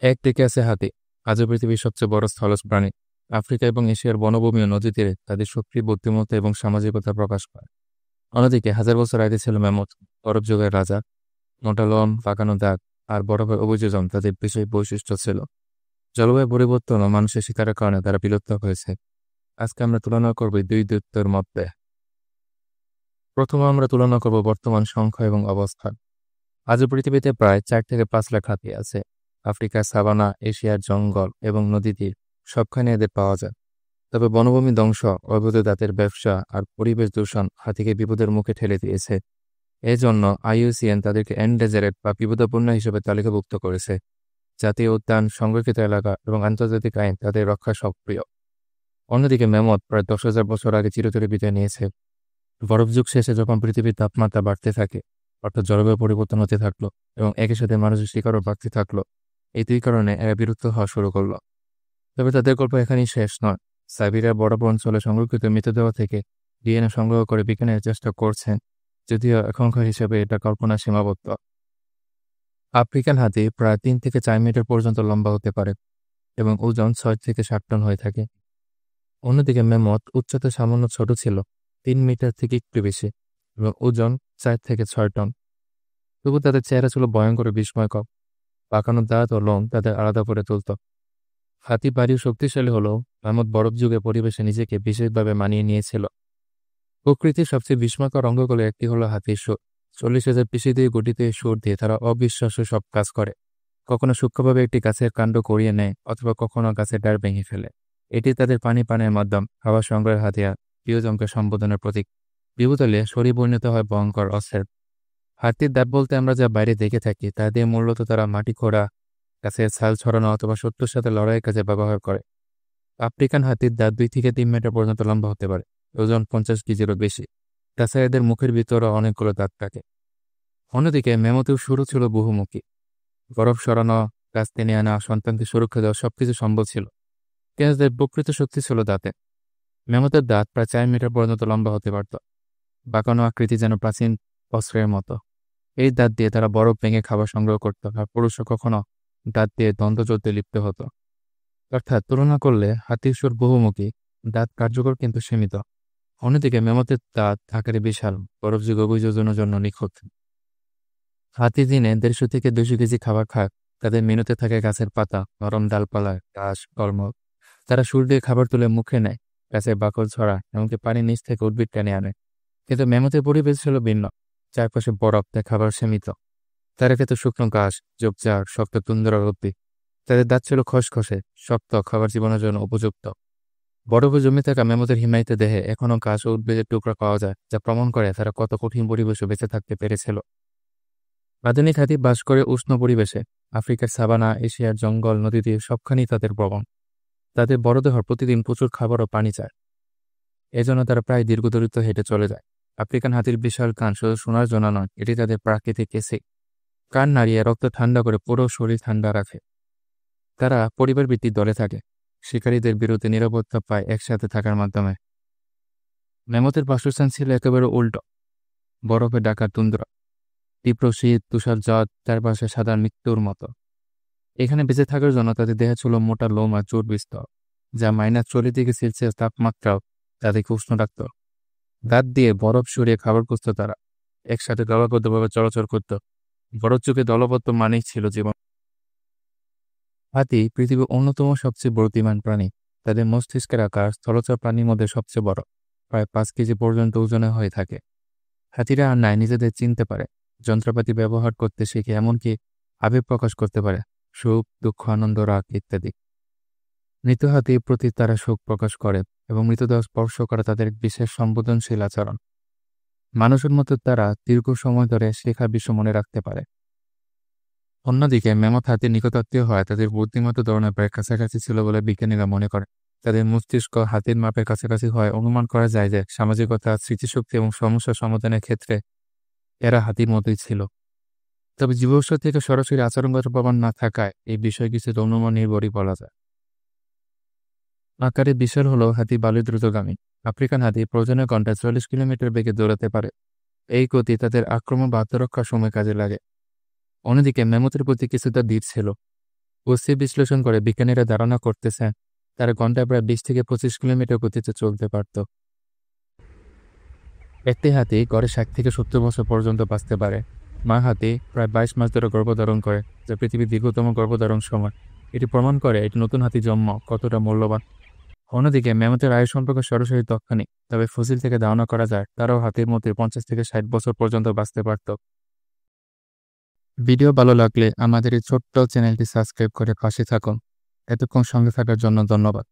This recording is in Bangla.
একদিকে আছে হাতি, আজও পৃথিবীর সবচেয়ে বড় স্থলজ প্রাণী। আফ্রিকা এবং এশিয়ার বনভূমি ও নদী তীরে তাদের শক্তি, বুদ্ধিমত্তা এবং সামাজিকতা প্রকাশ পায়। অন্যদিকে হাজার বছর আগে ছিল ম্যামথ, বরফ যুগের রাজা। মোটা লোম, পাকানো দাঁত আর বরফের অভিযোজন তাদের বিশেষ বৈশিষ্ট্য ছিল। জলবায়ু পরিবর্তন ও মানুষের শিকারের কারণে তারা বিলুপ্ত হয়েছে। আজকে আমরা তুলনা করব এই দুই দৈত্যের মধ্যে। প্রথমে আমরা তুলনা করব বর্তমান সংখ্যা এবং অবস্থান। আজও পৃথিবীতে প্রায় 4 থেকে 5 লাখ হাতি আছে। আফ্রিকার সাভানা, এশিয়ার জঙ্গল এবং নদী তীর সবখানে এদের পাওয়া যায়। তবে বনভূমি ধ্বংস, অবৈধ দাঁতের ব্যবসা আর পরিবেশ দূষণ হাতিকে বিপদের মুখে ঠেলে দিয়েছে। এজন্য IUCN তাদেরকে এন্ডেজারেড বা বিপদাপন্ন হিসেবে তালিকাভুক্ত করেছে। জাতীয় উদ্যান, সংরক্ষিত এলাকা এবং আন্তর্জাতিক আইন তাদের রক্ষা সক্রিয়। অন্যদিকে ম্যামথ প্রায় 10,000 বছর আগে চিরতরে বিদায় নিয়েছে। বরফ যুগ শেষে যখন পৃথিবীর তাপমাত্রা বাড়তে থাকে, অর্থাৎ জলবায়ু পরিবর্তন হতে থাকলো এবং একই সাথে মানুষের শিকারও বাড়তে থাকলো, এই দুই কারণে এরা বিলুপ্ত হওয়া শুরু করলো। তবে তাদের গল্প এখানেই শেষ নয়। সাইবেরিয়ার বরফ অঞ্চলে সংরক্ষিত মৃতদেহ থেকে DNA সংগ্রহ করে বিজ্ঞানীরা চেষ্টা করছেন, যদিও এখনকার হিসেবে এটা কল্পনা সীমাবদ্ধ। আফ্রিকান হাতি প্রায় 3 থেকে 4 মিটার পর্যন্ত লম্বা হতে পারে এবং ওজন 6 থেকে 7 টন হয়ে থাকে। অন্যদিকে ম্যামথ উচ্চতা সামান্য ছোট ছিল, 3 মিটার থেকে একটু বেশি, এবং ওজন 4 থেকে 6 টন। তবু তাদের চেহারা ছিল ভয়ঙ্কর ও বিস্ময়কর। পাকানো দাঁত ও লোম তাদের আলাদা করে তুলত। হাতি ভারী ও শক্তিশালী হলেও ম্যামথ বরফ যুগে পরিবেশে নিজেকে বিশেষভাবে মানিয়ে নিয়েছিল। প্রকৃতির সবচেয়ে বিস্ময়কর অঙ্গগুলো একটি হলো হাতির সুর। 40,000 পেশি দিয়ে গঠিত এই সুর দিয়ে তারা অবিশ্বাস্য সব কাজ করে। কখনো সূক্ষ্মভাবে একটি গাছের কাণ্ড করিয়ে নেয়, অথবা কখনো গাছের ডাল ভেঙে ফেলে। এটি তাদের পানি পানের মাধ্যম, খাওয়া সংগ্রহের হাতিয়ার, প্রিয়জনকে সম্বোধনের প্রতীক। বিপদ হলে শরীর পরিণত হয় ভয়ঙ্কর অস্ত্রের। হাতির দাঁত বলতে আমরা যা বাইরে দেখে থাকি তা দিয়ে মূলত তারা মাটি খোঁড়া, গাছের ছাল ছড়ানো অথবা শত্রুর সাথে লড়াইয়ের কাজে ব্যবহার করে। আফ্রিকান হাতির দাঁত 2 থেকে 3 মিটার পর্যন্ত লম্বা হতে পারে, ওজন 50 কেজিরও বেশি। তাছাড়া এদের মুখের ভিতরে অনেকগুলো দাঁত থাকে। অন্যদিকে ম্যামথের শুরু ছিল বহুমুখী। বরফ সরানো, গাছ টেনে আনা, সন্তানকে সুরক্ষা দেওয়া সবকিছু সম্ভব ছিল। কিন্তু এদের প্রকৃত শক্তি ছিল দাঁতে। ম্যামথের দাঁত প্রায় 4 মিটার পর্যন্ত লম্বা হতে পারত। বাঁকানো আকৃতি যেন প্রাচীন অস্ত্রের মতো। এই দাঁত দিয়ে তারা বরফ ভেঙে খাবার সংগ্রহ করত, আর পুরুষও কখনো দাঁত দিয়ে দ্বন্দ্বযুদ্ধে লিপ্ত হতো। অর্থাৎ তুলনা করলে হাতির সুর বহুমুখী, দাঁত কার্যকর কিন্তু সীমিত। অন্যদিকে ম্যামথের দাঁত আকারে বিশাল, বরফ যুগ অভিযোজনের জন্য নিখুঁত। হাতি দিনে 150 থেকে 200 কেজি খাবার খায়। তাদের মেনুতে থাকে গাছের পাতা, নরম ডালপালা, ঘাস, ফলমূল। তারা সুর দিয়ে খাবার তুলে মুখে নেয়, গাছের বাকল ছড়া, এমনকি পানির নিচ থেকে উদ্ভিদ টেনে আনে। কিন্তু ম্যামথের পরিবেশ ছিল ভিন্ন। চারপাশে বরফ, তাই খাবার সীমিত। তারা খেত শুকনো ঘাস, ঝোপঝাড়, শক্ত তুন্দ্রার উদ্ভিদ। তাদের দাঁত ছিল খসখসে, শক্ত, খাবার জীবনের জন্য উপযুক্ত। বরফে জমে থাকা ম্যামথের হিমায়িত দেহে এখনও ঘাস ও উদ্ভিদের টুকরা পাওয়া যায়, যা প্রমাণ করে তারা কত কঠিন পরিবেশে বেঁচে থাকতে পেরেছিল। আধুনিক হাতি বাস করে উষ্ণ পরিবেশে। আফ্রিকার সাভানা, এশিয়ার জঙ্গল, নদীতে সবখানেই তাদের প্রবণ। তাদের বড় দেহ প্রতিদিন প্রচুর খাবার ও পানি চায়। এজন্য তারা প্রায় দীর্ঘ দূরত্ব হেঁটে চলে যায়। আফ্রিকান হাতির বিশাল কান শুধু শোনার জন্য নয়, এটি তাদের প্রাকৃতিক এসে। কান নাড়িয়ে রক্ত ঠান্ডা করে পুরো শরীর ঠান্ডা রাখে। তারা পরিবার ভিত্তিক দলে থাকে, শিকারীদের বিরুদ্ধে নিরাপত্তা পায় একসাথে থাকার মাধ্যমে। ম্যামথের বাসস্থান ছিল একেবারে উল্টো। বরফে ঢাকা তুন্দ্রা, তীব্র শীত, তুষার জট, চারপাশে সাদা মৃত্যুর মতো। এখানে বেঁচে থাকার জন্য তাদের দেহে ছিল মোটা লোম আর চর্বি স্তর, যা -40 ডিগ্রি সেলসিয়াস তাপমাত্রাও তাদেরকে উষ্ণ রাখত। দাঁত দিয়ে বরফ সরিয়ে খাবার খুঁজত তারা। একসাথে দলবদ্ধভাবে চলাচল করত। বরফ যুগে দলবদ্ধ মানেই ছিল জীবন। হাতি পৃথিবীর অন্যতম সবচেয়ে বুদ্ধিমান প্রাণী। তাদের মস্তিষ্কের আকার স্থলচর প্রাণীর মধ্যে সবচেয়ে বড়, প্রায় 5 কেজি পর্যন্ত ওজনে হয়ে থাকে। হাতিরা আর নাই নিজেদের চিনতে পারে, যন্ত্রপাতি ব্যবহার করতে শিখে, এমনকি আবেগ প্রকাশ করতে পারে, সুখ, দুঃখ, আনন্দ, রাগ ইত্যাদি। মৃত হাতির প্রতি তারা শোক প্রকাশ করে এবং মৃতদেহ স্পর্শ করা তাদের বিশেষ সংবেদনশীল আচরণ। মানুষের মতো তারা দীর্ঘ সময় ধরে শেখা বিষয় মনে রাখতে পারে। অন্যদিকে ম্যামথ হাতির নিকটাত্মীয় হয় তাদের বুদ্ধিমত্তা ধরনের প্রায় কাছাকাছি ছিল বলে বিজ্ঞানীরা মনে করে। তাদের মস্তিষ্ক হাতির মাপের কাছাকাছি হয় অনুমান করা যায় যে সামাজিকতা, স্মৃতিশক্তি এবং সমস্যা সমাধানের ক্ষেত্রে এরা হাতির মতোই ছিল। তবে জীবাশ্ম থেকে সরাসরি আচরণগত প্রমাণ না থাকায় এই বিষয়ে কিছু অনুমান নির্ভরই বলা যায়। আকারে বিশাল হলেও হাতি ভালোই দ্রুতগামী। আফ্রিকান হাতি প্রয়োজনে ঘন্টায় 40 কিলোমিটার বেগে দৌড়াতে পারে। এই গতি তাদের আক্রমণ বা আত্মরক্ষার সময় কাজে লাগে। অন্যদিকে ম্যামথের প্রতি কিছুটা ধীর ছিল। অস্থি বিশ্লেষণ করে বিজ্ঞানীরা ধারণা করতেছেন তারা ঘন্টায় প্রায় 20 থেকে 25 কিলোমিটার গতিতে চলতে পারত। একটি হাতি গড়ে 60 থেকে 70 বছর পর্যন্ত বাঁচতে পারে। মা হাতি প্রায় 22 মাস ধরে গর্ভধারণ করে, যা পৃথিবীর দীর্ঘতম গর্ভধারণ সময়। এটি প্রমাণ করে এটি নতুন হাতি জন্ম কতটা মূল্যবান। অন্যদিকে ম্যামথের আয়ু সম্পর্কে সরাসরি তথ্য নেই, তবে ফসিল থেকে ধারণা করা যায় তারাও হাতির মতো 50 থেকে 60 বছর পর্যন্ত বাঁচতে পারত। ভিডিও ভালো লাগলে আমাদের এই ছোট্ট চ্যানেলটি সাবস্ক্রাইব করে পাশে থাকুন। এতক্ষণ সঙ্গে থাকার জন্য ধন্যবাদ।